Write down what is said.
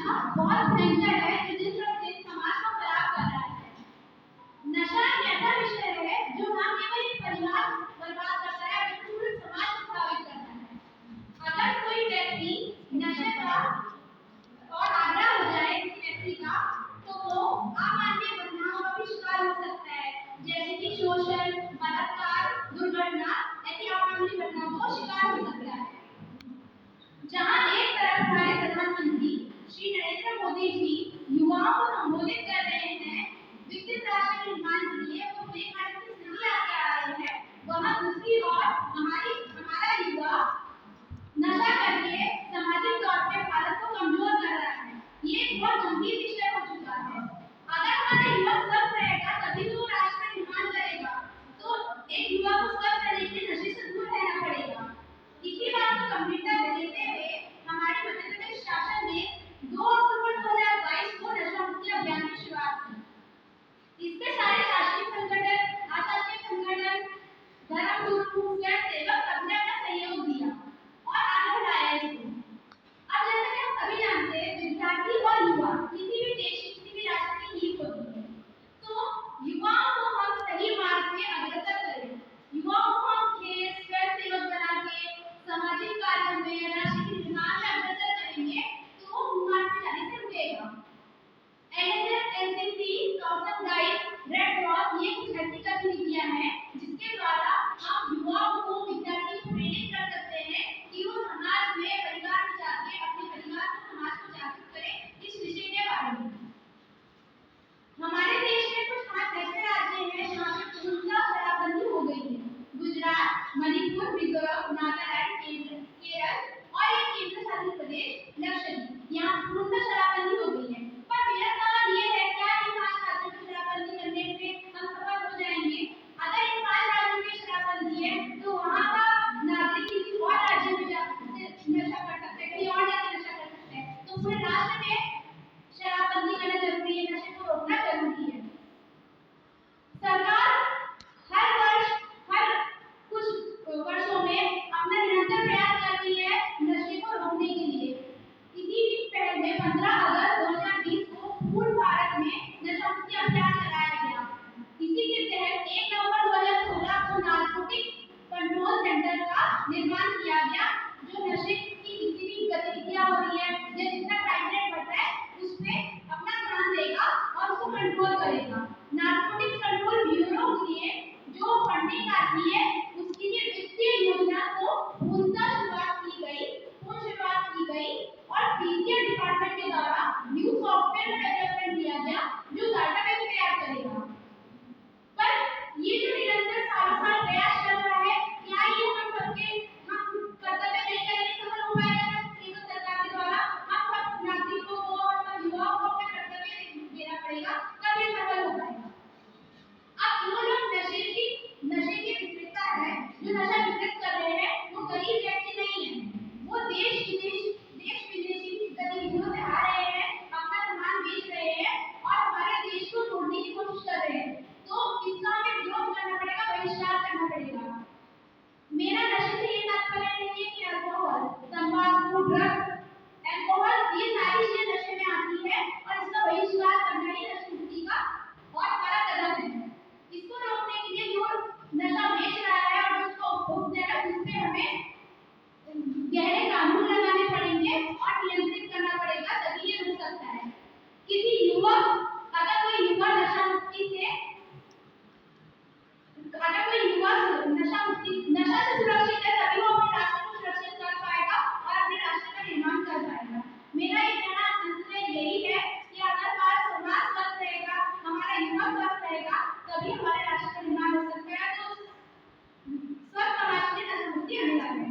नशा बहुत भयंकर है जो दिन प्रतिदिन समाज को खराब कर रहा है। नशा एक ऐसा विषय है जो ना केवल एक परिवार बर्बाद करता है बल्कि पूरे समाज को प्रभावित करता है। अगर कोई व्यक्ति नशे का और आग्रह हो जाए किसी व्यक्ति का तो वो अमानवीय घटनाओं का भी शिकार हो सकता है, जैसे कि शोषण, बलात्कार, दुर्घटना ऐसी अमानवीय घटनाओं को शिकार हो सकता है। जहां एक तरफ हमारे प्रधानमंत्री श्री नरेंद्र मोदी जी युवाओं को संबोधित कर रहे हैं, विकसित राष्ट्र के निर्माण के लिए वो एक भारत की स्थिति लेके आ रहे हैं, वहां दूसरी ओर हमारा युवा नशा करके सामाजिक तौर पे भारत को कमजोर कर रहा है। ये एक बहुत गंभीर विषय हो चुका है। अगर हमारा युवा स्वस्थ रहेगा तभी तो राष्ट्र का निर्माण करेगा। तो एक युवा को स्वस्थ रहने के लिए नशे से दूर रहना पड़ेगा। इसी बात को गंभीरता से लेते हुए हमारे मध्य प्रदेश शासन ने 2 अक्टूबर 2022 को नशा मुक्ति अभियान की शुरुआत की। इसके सारे शासकीय संगठन, अशासकीय संगठन, धर्म गुरु, स्वयंसेवक सबने अपना सहयोग दिया और आगे बढ़ाया इसको। अब जैसे कि हम सभी जानते हैं, विद्यार्थी और युवा किसी भी देश की, किसी भी राष्ट्र की नींव होती है। तो युवाओं को हम सही मार्ग में अग्रसर करें। युवाओं को हम खेल, स्वयंसेवक बना के सामाजिक कार्यों में, राष्ट्र के निर्माण में अग्रसर करेंगे तो वो कुमार्ग में जाने से रुकेगा। NSS, NCC, scouts and guides, red cross ये कुछ ऐसी गतिविधियां हैं जिसके द्वारा हम युवाओं को, विद्यार्थियों को प्रेरित कर सकते हैं कि वो समाज में, परिवार में जाके अपने परिवार को, समाज को जागरूक करें इस विषय के बारे में। हमारे देश में कुछ 5 ऐसे राज्य हैं जहाँ पे पूर्णतः शराबबंदी हो गई है। गुजरात, मणिपुर, मिजोरम, नागालैंड, केरल और एक केंद्र शासित प्रदेश लक्षद्वीप, यहाँ पूर्णतः शराबबंदी हो गई है। पर मेरा सवाल ये है, क्या इन 5 राज्यों में शराबबंदी करने से हम सफल हो जाएंगे? अगर इन 5 राज्यों में शराबबंदी है तो वहाँ का नागरिक किसी और राज्य में जाकर नशा कर सकता है, कहीं और जाकर नशा कर सकता है। तो पूरे राष्ट्र में शराबबंदी करना जरूरी है, नशे को रोकना जरूरी है। सरकार हर वर्ष, हर कुछ वर्षों में अपना निरंतर प्रयास कर रही है नशे को रोकने के लिए। इसी पहल में 15 अगस्त 2020 को पूर्ण भारत में नशा मुक्ति अभियान चलाया गया। इसी के तहत 1 नवंबर 2016 को नारकोटिक्स कंट्रोल सेंटर का निर्माण किया गया, जो नशे की जितनी भी गतिविधियां हो रही है या जितना क्राइम रेट बढ़ रहा है उस पे अपना ध्यान देगा और उसको कंट्रोल करेगा। नारकोटिक्स कंट्रोल ब्यूरो के लिए जो फंडिंग आती है उसके लिए वित्तीय योजना को पूर्णतः शुरुआत की गई और सीजीआई डिपार्टमेंट के द्वारा न्यू सॉफ्टवेयर डेवलपमेंट किया गया जो डाटाबेस तैयार करेगा। पर ये जो निरंतर सालों साल प्रयास चल रहा है, क्या ये हम कर्तव्य नहीं करने से सफल हो पाएगा? केंद्र सरकार के द्वारा हम सब नागरिकों को और सब युवाओं को अपना कर्तव्य देना पड़ेगा, तब ये सफल हो पाएगा। अब जो लोग नशे की विक्रेता है, जो नशा वितरित कर रहे हैं, वो गरीब व्यक्ति नहीं है। वो देश विदेशी गतिविधियों से आ रहे हैं, अपना सामान बेच रहे हैं और हमारे देश को तोड़ने की कोशिश कर रहे हैं। तो इसका हमें विरोध करना पड़ेगा, बहिष्कार करना पड़ेगा। मेरा नशे से ये तात्पर्य नहीं है कि अल्कोहल, तंबाकू, ड्रग्स, अल्कोहल ये सारी चीजें नशे में आती है और इसका बहिष्कार करना ही नशा मुक्ति का और बड़ा कदम है। इसको रोकने के लिए जो नशा बेच रहा है और उसको उपभोग दे रहा है, उस पे हमें गहरे कानून लगाने पड़ेंगे और नियंत्रित करना पड़ेगा, तभी ये रुक सकता है। अगर कोई युवा नशा से सुरक्षित है तभी वो अपने राष्ट्र को सुरक्षित कर पाएगा और अपने राष्ट्र का निर्माण कर पाएगा। मेरा ये कहना अंत में यही है कि अगर हमारा समाज स्वस्थ रहेगा, हमारा युवा स्वस्थ रहेगा, तभी हमारे राष्ट्र का निर्माण हो सकता है। तो स्वस्थ समाज के लिए नशा मुक्ति अनिवार्य है।